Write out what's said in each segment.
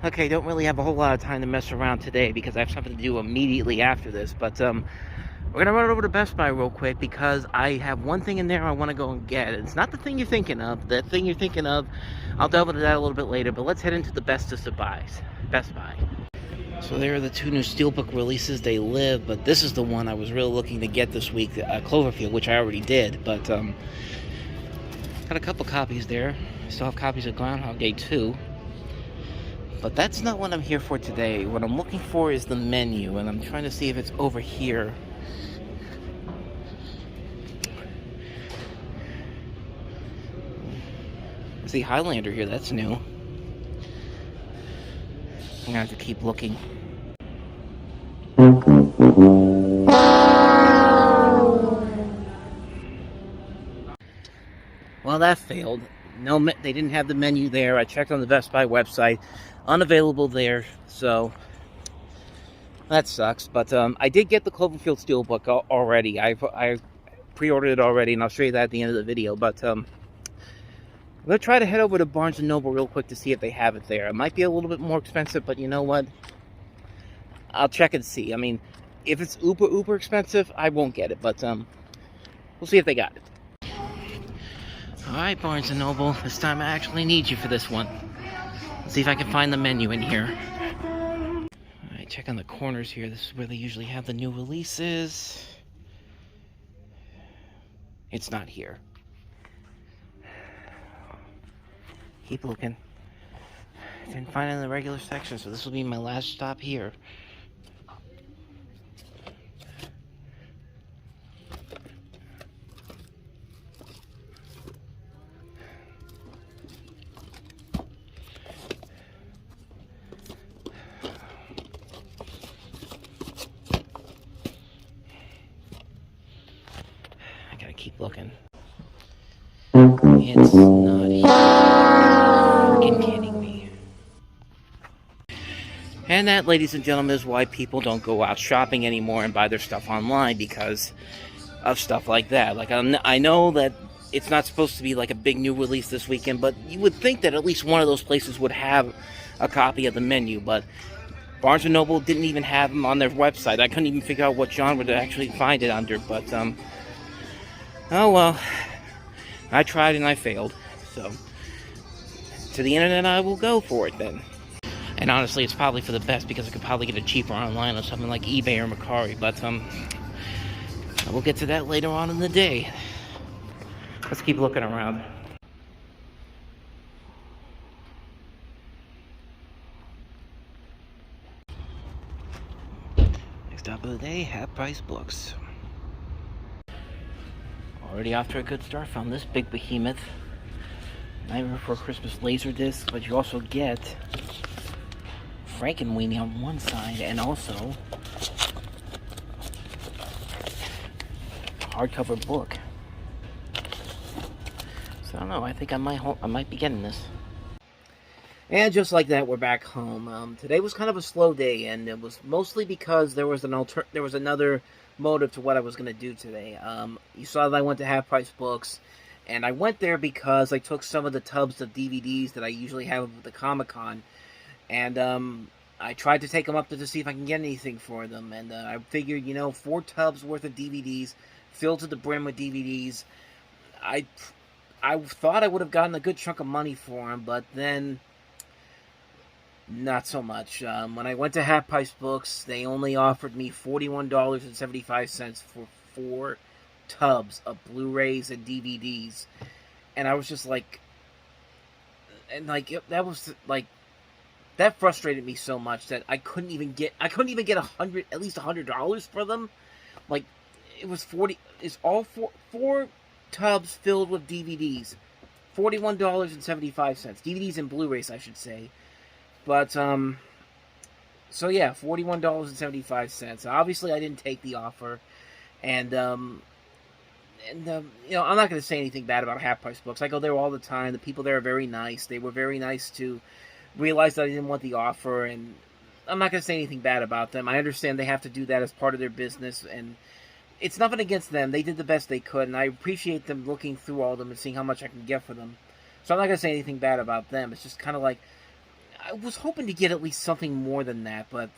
Okay, don't really have a whole lot of time to mess around today because I have something to do immediately after this. But we're gonna run over to Best Buy real quick because I have one thing in there I want to go and get. It's not the thing you're thinking of. The thing you're thinking of, I'll delve into that a little bit later. But let's head into the bestest of buys, Best Buy. So there are the two new Steelbook releases. They live, but this is the one I was really looking to get this week, Cloverfield, which I already did. But got a couple copies there. Still have copies of Groundhog Day 2. But that's not what I'm here for today. What I'm looking for is the menu, and I'm trying to see if it's over here. I see Highlander here, that's new. I'm gonna have to keep looking. Well, that failed. No, they didn't have the menu there. I checked on the Best Buy website. Unavailable there, so that sucks. But I did get the Cloverfield Steelbook already. I pre-ordered it already, and I'll show you that at the end of the video. But I'm going to try to head over to Barnes & Noble real quick to see if they have it there. It might be a little bit more expensive, but you know what? I'll check and see. I mean, if it's uber expensive, I won't get it. But we'll see if they got it. Alright, Barnes & Noble. This time I actually need you for this one. Let's see if I can find the menu in here. Alright, check on the corners here. This is where they usually have the new releases. It's not here. Keep looking. Didn't find it in the regular section, so this will be my last stop here. I gotta keep looking. It's not here. Freaking kidding me. And that, ladies and gentlemen, is why people don't go out shopping anymore and buy their stuff online, because of stuff like that. Like, I know that it's not supposed to be like a big new release this weekend, but you would think that at least one of those places would have a copy of the menu. But Barnes & Noble didn't even have them on their website. I couldn't even figure out what genre to actually find it under. But oh well, I tried and I failed. So to the internet I will go for it then. And honestly, it's probably for the best, because I could probably get it cheaper online on something like eBay or Mercari. But we'll get to that later on in the day. Let's keep looking around. Next stop of the day, Half Price Books. Already off to a good start. Found this big behemoth. Nightmare Before Christmas Laserdisc, but you also get Frankenweenie on one side, and also hardcover book. So I don't know. I think I might be getting this. And just like that, we're back home. Today was kind of a slow day, and it was mostly because there was another motive to what I was going to do today. You saw that I went to Half Price Books, and I went there because I took some of the tubs of DVDs that I usually have at the Comic-Con, and I tried to take them up to see if I can get anything for them. And I figured, 4 tubs worth of DVDs, filled to the brim with DVDs. I thought I would have gotten a good chunk of money for them, but then not so much. When I went to Half Price Books, they only offered me $41.75 for 4 tubs of Blu-rays and DVDs, and I was just like, that frustrated me so much that I couldn't even get at least $100 for them. Like, it was it's all four tubs filled with DVDs, $41.75, DVDs and Blu-rays, I should say. But so yeah, $41.75. Obviously, I didn't take the offer, and I'm not going to say anything bad about Half Price Books. I go there all the time. The people there are very nice. They were very nice to realize that I didn't want the offer, and I'm not going to say anything bad about them. I understand they have to do that as part of their business, and it's nothing against them. They did the best they could, and I appreciate them looking through all of them and seeing how much I can get for them. So I'm not going to say anything bad about them. It's just kind of like, I was hoping to get at least something more than that, but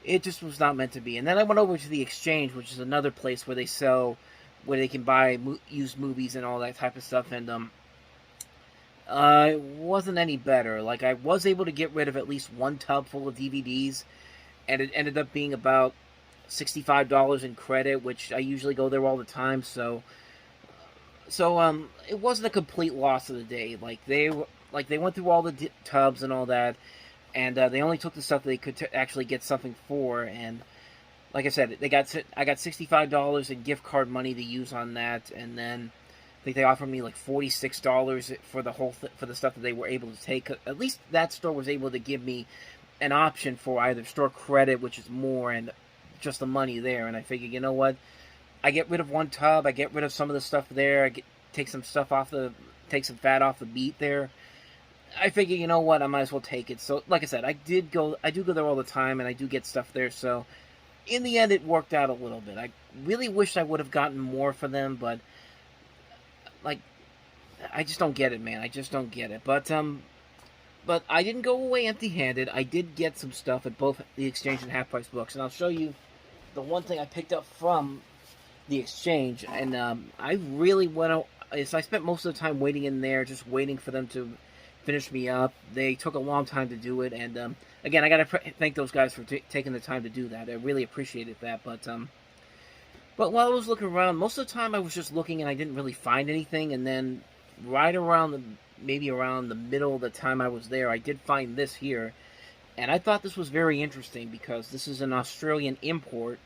it just was not meant to be. And then I went over to the Exchange, which is another place where they can buy used movies and all that type of stuff, and it wasn't any better. Like, I was able to get rid of at least one tub full of DVDs, and it ended up being about $65 in credit, which I usually go there all the time, so it wasn't a complete loss of the day. Like, they went through all the tubs and all that, and they only took the stuff they could actually get something for. And like I said, I got $65 in gift card money to use on that, and then I think they offered me like $46 for the for the stuff that they were able to take. At least that store was able to give me an option for either store credit, which is more, and just the money there. And I figured, you know what? I get rid of one tub, I get rid of some of the stuff there, take some fat off the meat there. I figure, you know what, I might as well take it. So, like I said, I do go there all the time, and I do get stuff there. So, in the end, it worked out a little bit. I really wish I would have gotten more for them, but like, I just don't get it, man. I just don't get it. But I didn't go away empty-handed. I did get some stuff at both the Exchange and Half Price Books, and I'll show you the one thing I picked up from the Exchange. And I really went out. So I spent most of the time waiting in there, just waiting for them to finish me up. They took a long time to do it, and again, I gotta thank those guys for taking the time to do that. I really appreciated that. But while I was looking around, most of the time I was just looking and I didn't really find anything. And then right around maybe around the middle of the time I was there, I did find this here, and I thought this was very interesting because this is an Australian import.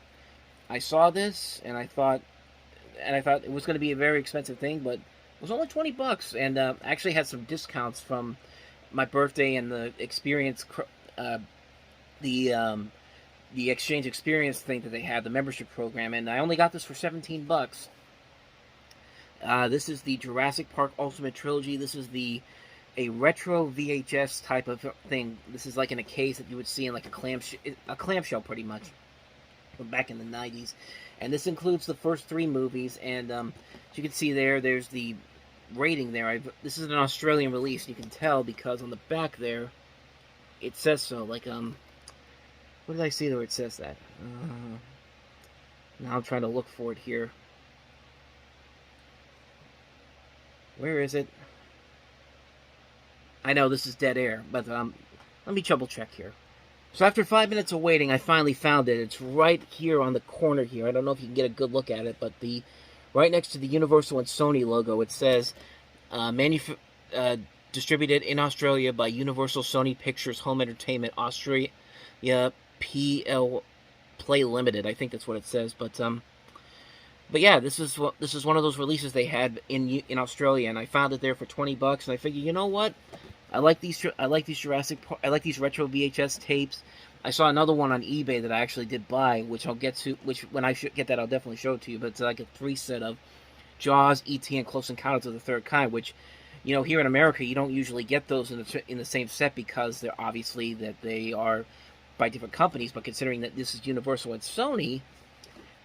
I saw this and I thought it was going to be a very expensive thing, but it was only $20, and actually had some discounts from my birthday and the experience, the Exchange experience thing that they had, the membership program, and I only got this for $17. This is the Jurassic Park Ultimate Trilogy. This is a retro VHS type of thing. This is like in a case that you would see in like a clamshell, pretty much, from back in the 90s. And this includes the first 3 movies. And as you can see there's the rating there. This is an Australian release. You can tell because on the back there, it says so. Like, what did I see where it says that? Now I'm trying to look for it here. Where is it? I know this is dead air, but let me double check here. So after 5 minutes of waiting, I finally found it. It's right here on the corner here. I don't know if you can get a good look at it, but right next to the Universal and Sony logo, it says distributed in Australia by Universal Sony Pictures Home Entertainment Australia PL Play Limited. I think that's what it says, but yeah, this is one of those releases they had in Australia, and I found it there for $20, and I figured, you know what? I like these retro VHS tapes. I saw another one on eBay that I actually did buy, which I'll get to. Which when I get that, I'll definitely show it to you. But it's like a 3-set of Jaws, E.T., and Close Encounters of the Third Kind, which, you know, here in America you don't usually get those in the same set because they're obviously that they are by different companies. But considering that this is Universal and Sony,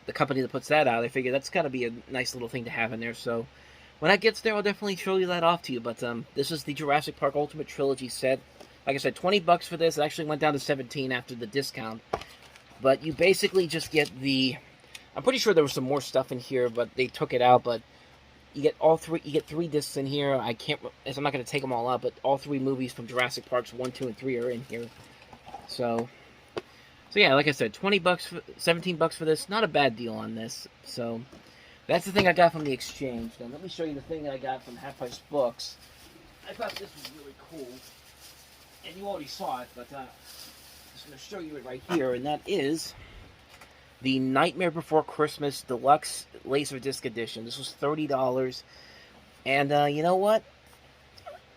the company that puts that out, I figure that's got to be a nice little thing to have in there. So when that gets there, I'll definitely show you that off to you. But this is the Jurassic Park Ultimate Trilogy set. Like I said, $20 for this. It actually went down to $17 after the discount. But you basically just get the... I'm pretty sure there was some more stuff in here, but they took it out. But you get all 3. You get 3 discs in here. I'm not going to take them all out, but all 3 movies from Jurassic Parks 1, 2, and 3 are in here. So yeah, like I said, $20, $17 for this. Not a bad deal on this. So that's the thing I got from the Exchange. Now let me show you the thing that I got from Half Price Books. I thought this was really cool, and you already saw it, but I'm just going to show you it right here, and that is the Nightmare Before Christmas Deluxe Laserdisc Edition. This was $30, and you know what?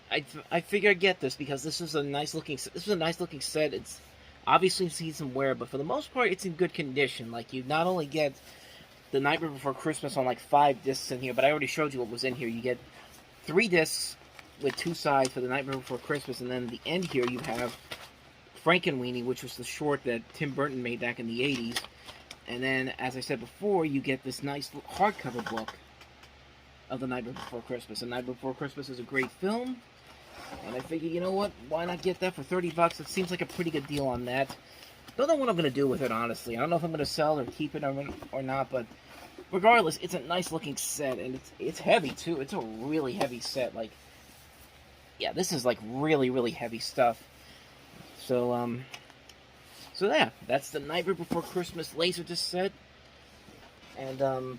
I figured I'd get this because this is a nice looking set. It's obviously seen some wear, but for the most part, it's in good condition. Like, you not only get the Nightmare Before Christmas on like 5 discs in here, but I already showed you what was in here. You get 3 discs with 2 sides for the Nightmare Before Christmas, and then at the end here you have Frankenweenie, which was the short that Tim Burton made back in the 80s. And then, as I said before, you get this nice hardcover book of The Nightmare Before Christmas. The Nightmare Before Christmas is a great film. And I figured, you know what? Why not get that for 30 bucks? It seems like a pretty good deal on that. Don't know what I'm going to do with it, honestly. I don't know if I'm going to sell or keep it or not, but regardless, it's a nice looking set, and it's heavy, too. It's a really heavy set. Like, yeah, this is, like, really, really heavy stuff. So, so yeah, that's the Nightmare Before Christmas Laserdisc set. And, other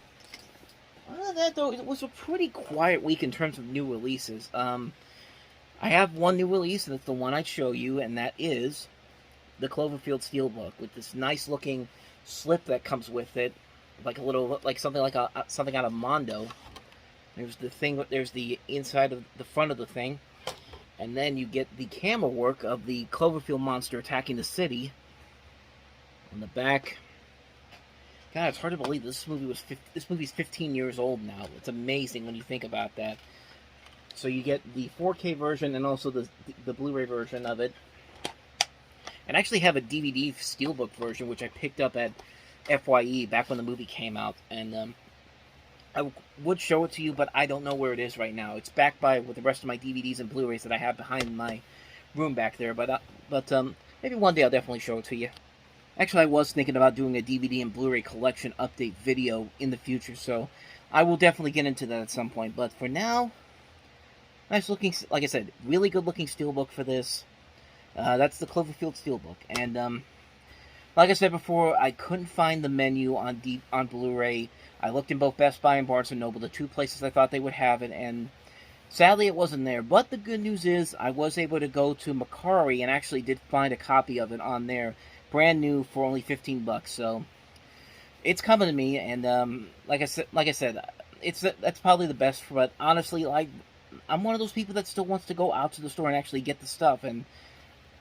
than that, though, it was a pretty quiet week in terms of new releases. I have one new release, and it's the one I'd show you, and that is the Cloverfield Steelbook with this nice looking slip that comes with it, like a little, like something out of Mondo. There's the thing, there's the inside of the front of the thing, and then you get the camera work of the Cloverfield monster attacking the city. On the back, God, it's hard to believe this movie's 15 years old now. It's amazing when you think about that. So you get the 4K version and also the Blu-ray version of it. And I actually have a DVD Steelbook version, which I picked up at FYE back when the movie came out. And I would show it to you, but I don't know where it is right now. It's back with the rest of my DVDs and Blu-rays that I have behind my room back there. But maybe one day I'll definitely show it to you. Actually, I was thinking about doing a DVD and Blu-ray collection update video in the future, so I will definitely get into that at some point. But for now, nice looking, like I said, really good looking Steelbook for this. That's the Cloverfield Steelbook. And like I said before, I couldn't find the menu on Blu-ray. I looked in both Best Buy and Barnes & Noble, the two places I thought they would have it, and sadly it wasn't there. But the good news is I was able to go to Mercari and actually did find a copy of it on there, brand new for only 15 bucks. So it's coming to me, and like I said, that's probably the best. But honestly, I'm one of those people that still wants to go out to the store and actually get the stuff, and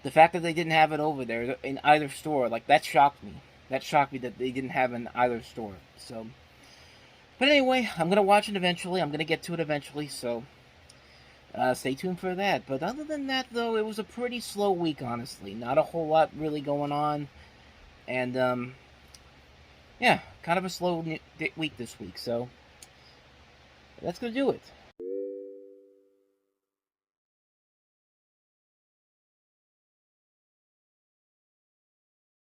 the fact that they didn't have it over there in either store, like, that shocked me. That shocked me that they didn't have it in either store. So, but anyway, I'm gonna watch it eventually. I'm gonna get to it eventually. So, stay tuned for that. But other than that, though, it was a pretty slow week, honestly. Not a whole lot really going on, and yeah, kind of a slow week this week. So, that's gonna do it.